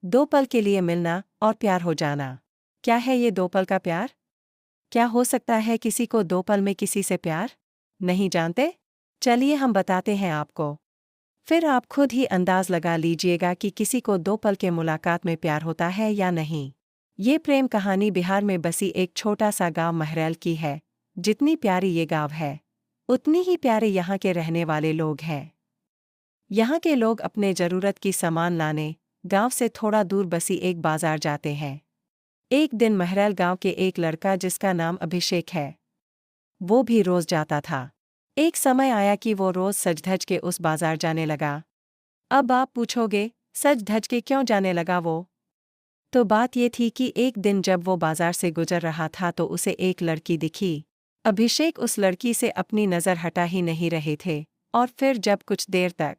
दो पल के लिए मिलना और प्यार हो जाना। क्या है ये दो पल का प्यार? क्या हो सकता है किसी को दो पल में किसी से प्यार? नहीं जानते? चलिए हम बताते हैं आपको। फिर आप खुद ही अंदाज लगा लीजिएगा कि किसी को दो पल के मुलाकात में प्यार होता है या नहीं। ये प्रेम कहानी बिहार में बसी एक छोटा सा गांव महरैल की है। जितनी प्यारी ये गांव है, उतनी ही प्यारे यहाँ के रहने वाले लोग हैं। यहाँ के लोग अपने जरूरत की सामान लाने गांव से थोड़ा दूर बसी एक बाजार जाते हैं। एक दिन महरैल गांव के एक लड़का जिसका नाम अभिषेक है, वो भी रोज जाता था। एक समय आया कि वो रोज सज धज के उस बाजार जाने लगा। अब आप पूछोगे, सज धज के क्यों जाने लगा वो? तो बात ये थी कि एक दिन जब वो बाजार से गुजर रहा था तो उसे एक लड़की दिखी। अभिषेक उस लड़की से अपनी नज़र हटा ही नहीं रहे थे, और फिर जब कुछ देर तक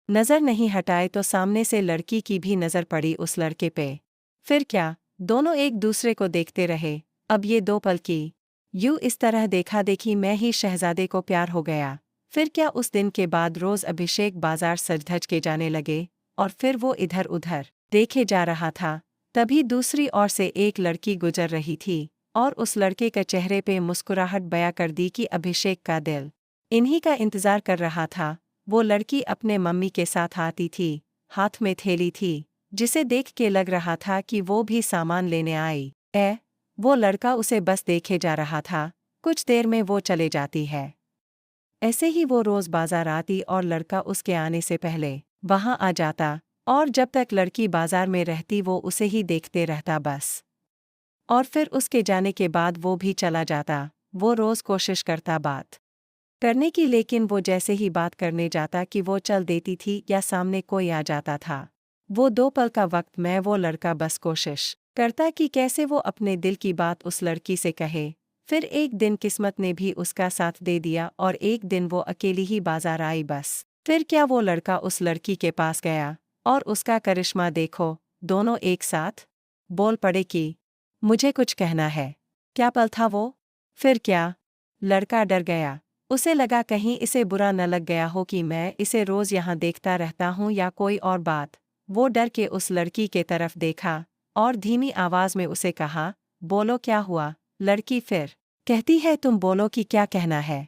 नज़र नहीं हटाए तो सामने से लड़की की भी नज़र पड़ी उस लड़के पे। फिर क्या, दोनों एक दूसरे को देखते रहे। अब ये दो पल की यूं इस तरह देखा देखी में ही शहजादे को प्यार हो गया। फिर क्या, उस दिन के बाद रोज अभिषेक बाजार सज धज के जाने लगे, और फिर वो इधर उधर देखे जा रहा था। तभी दूसरी ओर से एक लड़की गुजर रही थी, और उस लड़के के चेहरे पे मुस्कुराहट बयां कर दी कि अभिषेक का दिल इन्हीं का इंतजार कर रहा था। वो लड़की अपने मम्मी के साथ आती थी, हाथ में थैली थी, जिसे देख के लग रहा था कि वो भी सामान लेने आई। वो लड़का उसे बस देखे जा रहा था। कुछ देर में वो चले जाती है। ऐसे ही वो रोज बाजार आती और लड़का उसके आने से पहले वहां आ जाता, और जब तक लड़की बाजार में रहती वो उसे ही देखते रहता बस। और फिर उसके जाने के बाद वो भी चला जाता। वो रोज कोशिश करता बात करने की, लेकिन वो जैसे ही बात करने जाता कि वो चल देती थी या सामने कोई आ जाता था। वो दो पल का वक्त में वो लड़का बस कोशिश करता कि कैसे वो अपने दिल की बात उस लड़की से कहे। फिर एक दिन किस्मत ने भी उसका साथ दे दिया और एक दिन वो अकेली ही बाजार आई बस। फिर क्या, वो लड़का उस लड़की के पास गया और उसका करिश्मा देखो, दोनों एक साथ बोल पड़े कि मुझे कुछ कहना है। क्या पल था वो! फिर क्या, लड़का डर गया। उसे लगा कहीं इसे बुरा न लग गया हो कि मैं इसे रोज यहाँ देखता रहता हूँ या कोई और बात। वो डर के उस लड़की के तरफ देखा और धीमी आवाज में उसे कहा, बोलो क्या हुआ? लड़की फिर कहती है, तुम बोलो कि क्या कहना है।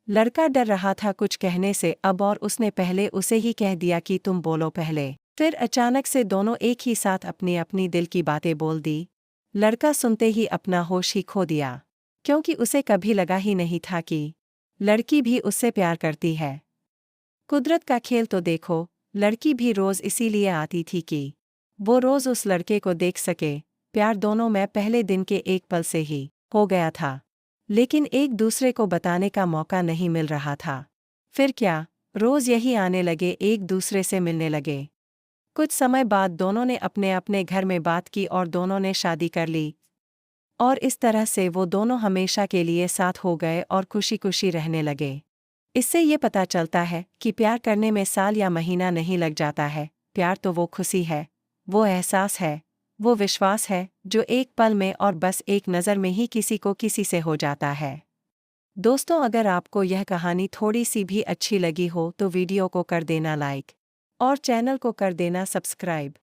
लड़का डर रहा था कुछ कहने से अब, और उसने पहले उसे ही कह दिया कि तुम बोलो पहले। फिर अचानक से दोनों एक ही साथ अपनी अपनी दिल की बातें बोल दी। लड़का सुनते ही अपना होश ही खो दिया, क्योंकि उसे कभी लगा ही नहीं था कि लड़की भी उससे प्यार करती है। कुदरत का खेल तो देखो, लड़की भी रोज इसीलिए आती थी कि वो रोज उस लड़के को देख सके। प्यार दोनों में पहले दिन के एक पल से ही हो गया था, लेकिन एक दूसरे को बताने का मौका नहीं मिल रहा था। फिर क्या, रोज यही आने लगे, एक दूसरे से मिलने लगे। कुछ समय बाद दोनों ने अपने अपने घर में बात की और दोनों ने शादी कर ली, और इस तरह से वो दोनों हमेशा के लिए साथ हो गए और खुशी खुशी रहने लगे। इससे ये पता चलता है कि प्यार करने में साल या महीना नहीं लग जाता है। प्यार तो वो खुशी है, वो एहसास है, वो विश्वास है जो एक पल में और बस एक नज़र में ही किसी को किसी से हो जाता है। दोस्तों, अगर आपको यह कहानी थोड़ी सी भी अच्छी लगी हो तो वीडियो को कर देना लाइक, और चैनल को कर देना सब्सक्राइब।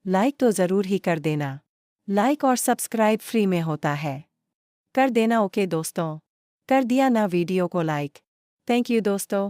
लाइक तो ज़रूर ही कर देना, लाइक और सब्सक्राइब फ्री में होता है। कर देना। ओके दोस्तों, कर दिया ना वीडियो को लाइक। थैंक यू दोस्तों।